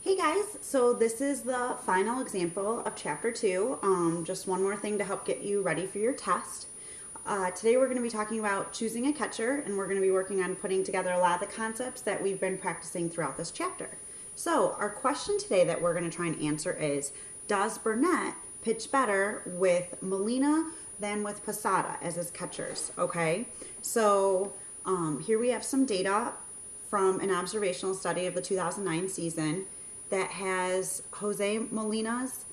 Hey guys, so this is the final example of chapter 2. Just one more thing to help get you ready for your test. Today we're going to be talking about choosing a catcher, and we're going to be working on putting together a lot of the concepts that we've been practicing throughout this chapter. So our question today that we're going to try and answer is, does Burnett pitch better with Molina than with Posada as his catchers? Okay, so here we have some data from an observational study of the 2009 season that has Jose Molina's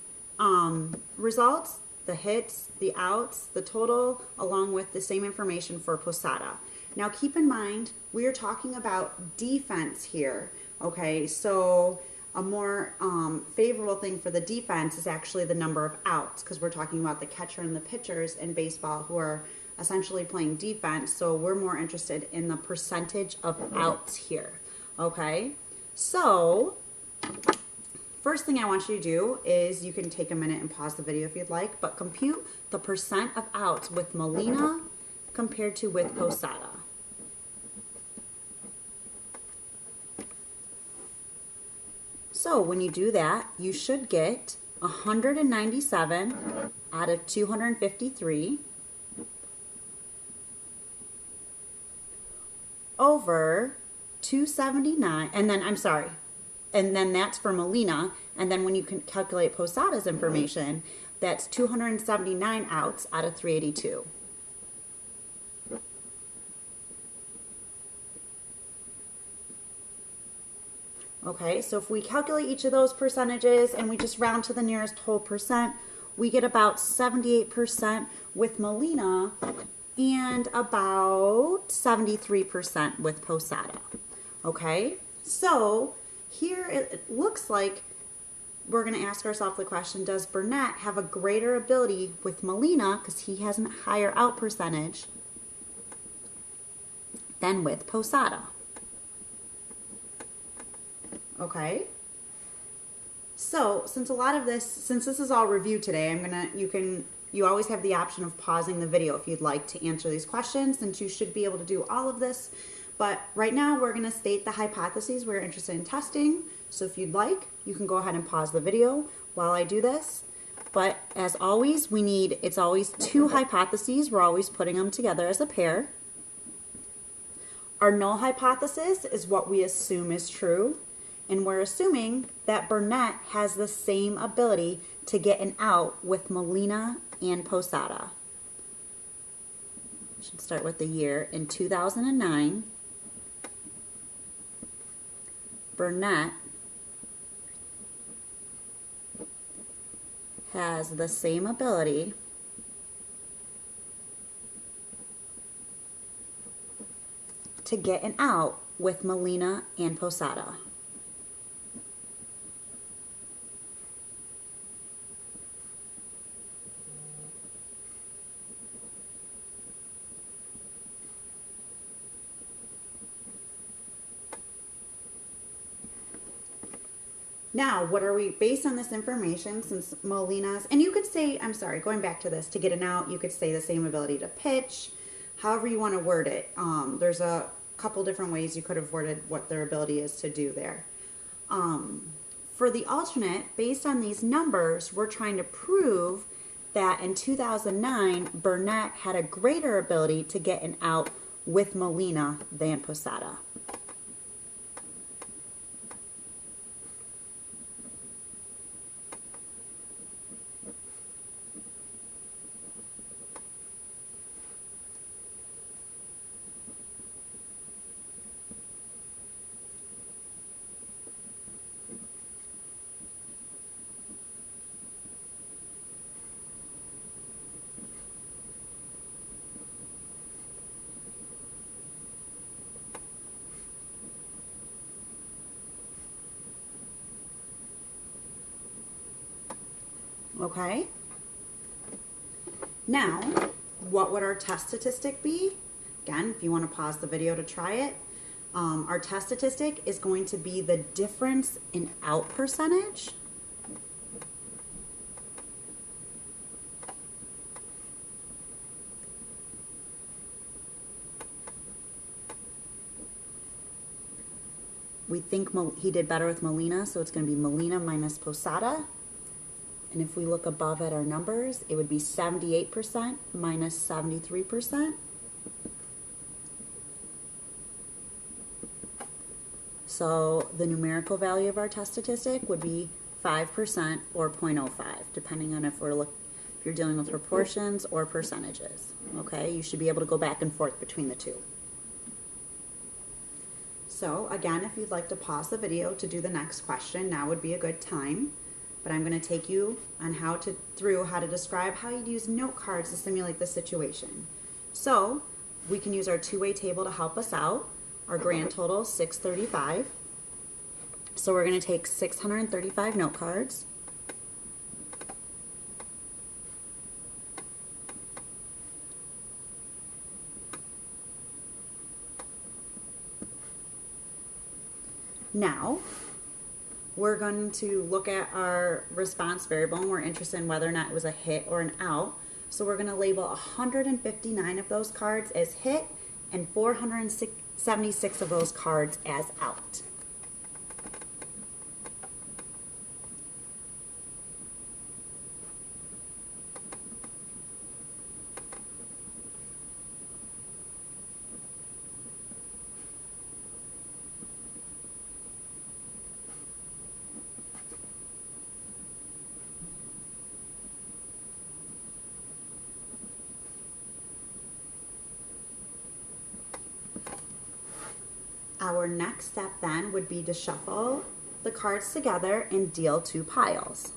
results, the hits, the outs, the total, along with the same information for Posada. Now keep in mind, we are talking about defense here, okay? So a more favorable thing for the defense is actually the number of outs, because we're talking about the catcher and the pitchers in baseball who are essentially playing defense, so we're more interested in the percentage of outs here, okay? So first thing I want you to do is, you can take a minute and pause the video if you'd like, but compute the percent of outs with Molina compared to with Posada. So when you do that, you should get 197 out of 253 over 279, and then, I'm sorry, and then that's for Molina, and then when you can calculate Posada's information, that's 279 outs out of 382. Okay, so if we calculate each of those percentages and we just round to the nearest whole percent, we get about 78% with Molina and about 73% with Posada. Okay, so here it looks like we're going to ask ourselves the question, does Burnett have a greater ability with Molina, because he has a higher out percentage, than with Posada? Okay, so since this is all review today, you always have the option of pausing the video if you'd like to answer these questions, since you should be able to do all of this. But right now we're going to state the hypotheses we're interested in testing. So if you'd like, you can go ahead and pause the video while I do this. But as always, it's always two hypotheses. We're always putting them together as a pair. Our null hypothesis is what we assume is true. And we're assuming that Burnett has the same ability to get an out with Molina and Posada. Should start with the year. In 2009, Burnett has the same ability to get an out with Molina and Posada. Now, what are we, based on this information, since Molina's, and you could say, I'm sorry, going back to this, to get an out, you could say the same ability to pitch, however you want to word it. There's a couple different ways you could have worded what their ability is to do there. For the alternate, based on these numbers, we're trying to prove that in 2009, Burnett had a greater ability to get an out with Molina than Posada. Okay? Now, what would our test statistic be? Again, if you want to pause the video to try it, our test statistic is going to be the difference in out percentage we think he did better with Molina, so it's going to be Molina minus Posada. And if we look above at our numbers, it would be 78% minus 73%. So the numerical value of our test statistic would be 5% or 0.05, depending on if you're dealing with proportions or percentages. Okay, you should be able to go back and forth between the two. So again, if you'd like to pause the video to do the next question, now would be a good time. But I'm going to take you on through how to describe how you'd use note cards to simulate the situation. So we can use our two-way table to help us out. Our grand total is 635. So we're going to take 635 note cards. Now, we're going to look at our response variable, and we're interested in whether or not it was a hit or an out. So we're going to label 159 of those cards as hit and 476 of those cards as out. Our next step then would be to shuffle the cards together and deal two piles.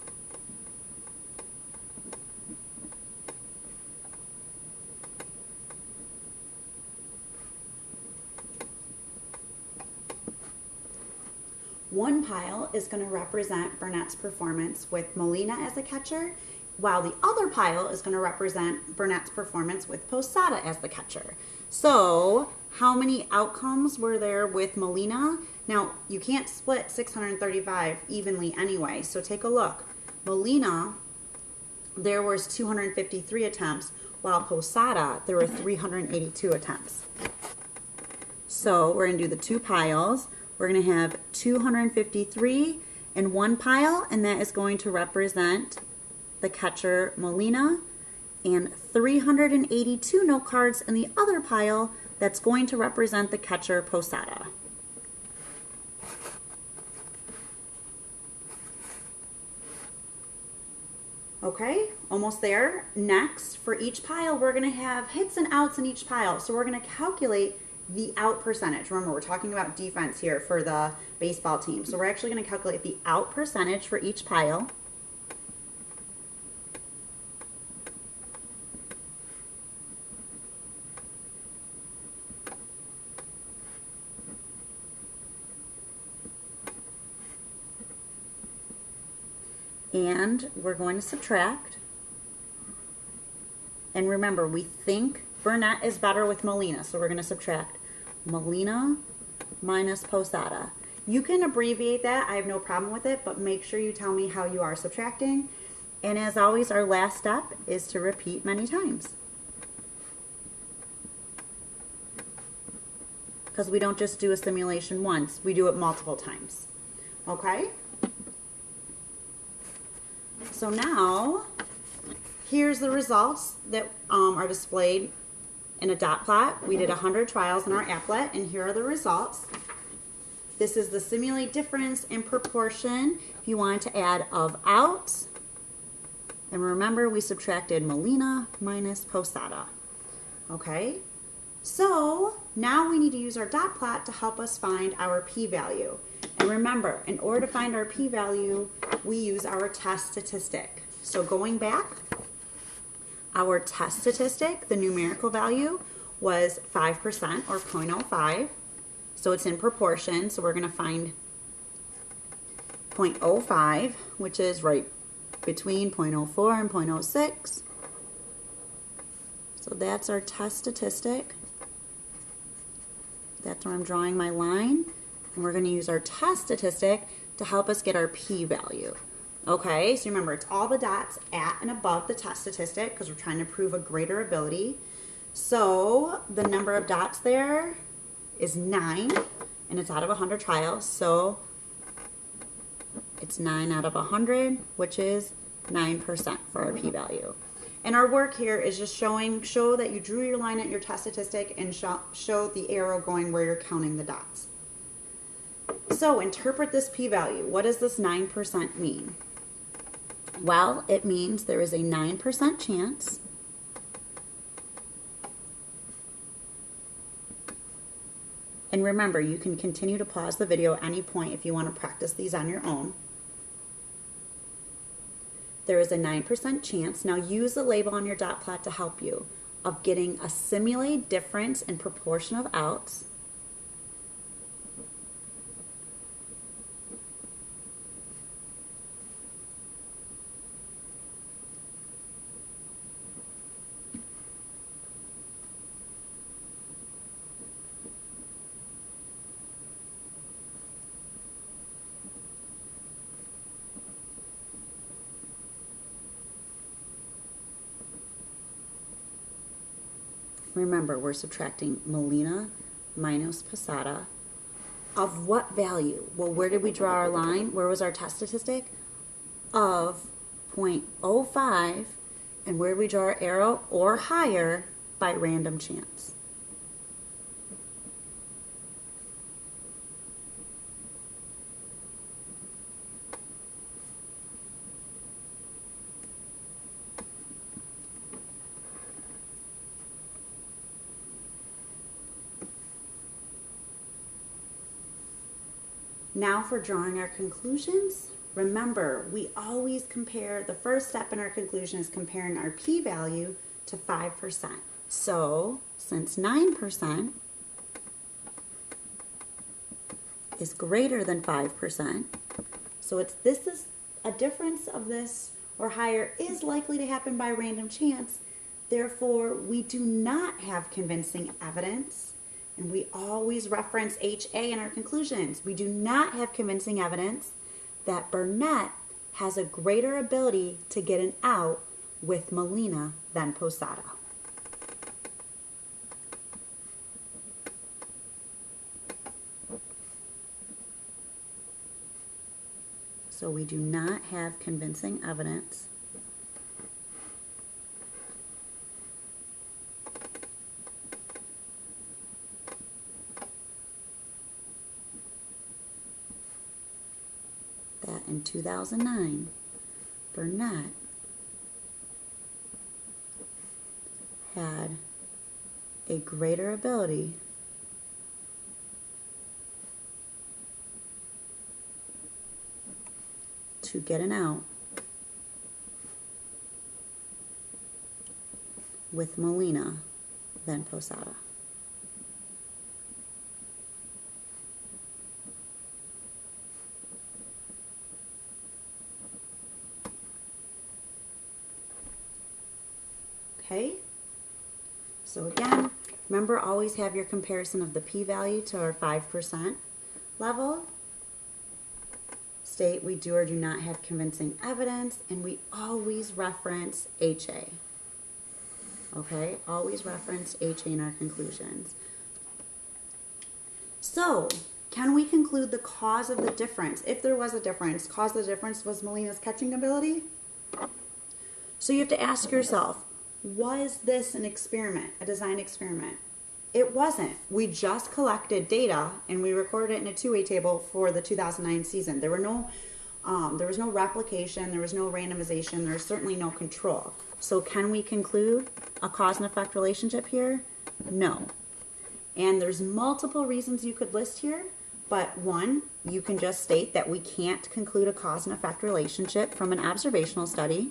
One pile is going to represent Burnett's performance with Molina as the catcher, while the other pile is going to represent Burnett's performance with Posada as the catcher. So, how many outcomes were there with Molina? Now, you can't split 635 evenly anyway, so take a look. Molina, there was 253 attempts, while Posada, there were 382 attempts. So, we're going to do the two piles. We're going to have 253 in one pile, and that is going to represent the catcher Molina, and 382 note cards in the other pile that's going to represent the catcher Posada. Okay, almost there. Next, for each pile, we're going to have hits and outs in each pile. So we're going to calculate the out percentage. Remember, we're talking about defense here for the baseball team. So we're actually going to calculate the out percentage for each pile. And we're going to subtract. And remember, we think Burnett is better with Molina, so we're going to subtract Molina minus Posada. You can abbreviate that. I have no problem with it, but make sure you tell me how you are subtracting. And as always, our last step is to repeat many times. Because we don't just do a simulation once, we do it multiple times. Okay? So now, here's the results that are displayed in a dot plot. We did 100 trials in our applet, and here are the results. This is the simulate difference in proportion if you wanted to add of outs. And remember, we subtracted Molina minus Posada. Okay, so now we need to use our dot plot to help us find our p-value. And remember, in order to find our p-value, we use our test statistic. So going back, our test statistic, the numerical value, was 5% or 0.05. So it's in proportion, so we're going to find 0.05, which is right between 0.04 and 0.06. So that's our test statistic. That's where I'm drawing my line. And we're going to use our test statistic to help us get our p-value. Okay, so remember, it's all the dots at and above the test statistic because we're trying to prove a greater ability. So the number of dots there is 9. and it's out of 100 trials, so it's 9 out of 100, which is 9% for our p-value. And our work here is just show that you drew your line at your test statistic and show the arrow going where you're counting the dots. So interpret this p-value. What does this 9% mean? Well, it means there is a 9% chance and remember, you can continue to pause the video at any point if you want to practice these on your own. There is a 9% chance, now use the label on your dot plot to help you, of getting a simulated difference in proportion of outs Remember, we're subtracting Molina minus Posada of what value? Well, where did we draw our line? Where was our test statistic? Of 0.05, and where did we draw our arrow? Or higher by random chance. Now for drawing our conclusions. Remember, we always compare, the first step in our conclusion is comparing our p-value to 5%. So, since 9% is greater than 5%, so this is a difference of this or higher is likely to happen by random chance. Therefore, we do not have convincing evidence. And we always reference HA in our conclusions. We do not have convincing evidence that Burnett has a greater ability to get an out with Molina than Posada. So we do not have convincing evidence in 2009, Burnett had a greater ability to get an out with Molina than Posada. Okay, so again, remember, always have your comparison of the p-value to our 5% level. State we do or do not have convincing evidence, and we always reference HA. Okay, always reference HA in our conclusions. So, can we conclude the cause of the difference? If there was a difference, cause of the difference was Molina's catching ability? So you have to ask yourself, was this an experiment, a design experiment? It wasn't. We just collected data and we recorded it in a two-way table for the 2009 season. There was no replication, there was no randomization, there was certainly no control. So can we conclude a cause and effect relationship here? No. And there's multiple reasons you could list here, but one, you can just state that we can't conclude a cause and effect relationship from an observational study.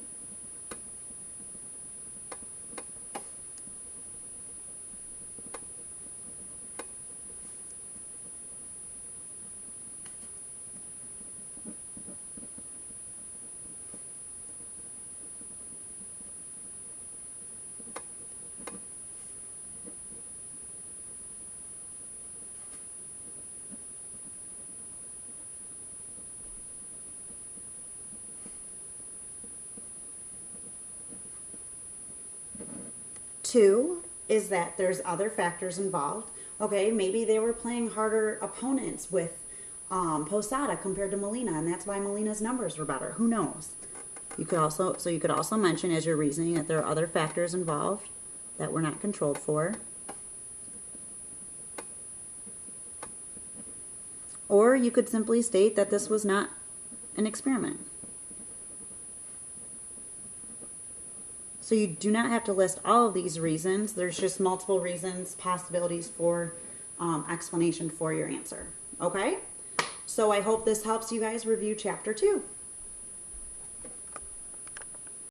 Two is that there's other factors involved. Okay, maybe they were playing harder opponents with Posada compared to Molina, and that's why Molina's numbers were better. Who knows? You could also mention as your reasoning that there are other factors involved that we're not controlled for. Or you could simply state that this was not an experiment. So you do not have to list all of these reasons. There's just multiple reasons, possibilities for explanation for your answer. Okay? So I hope this helps you guys review Chapter 2.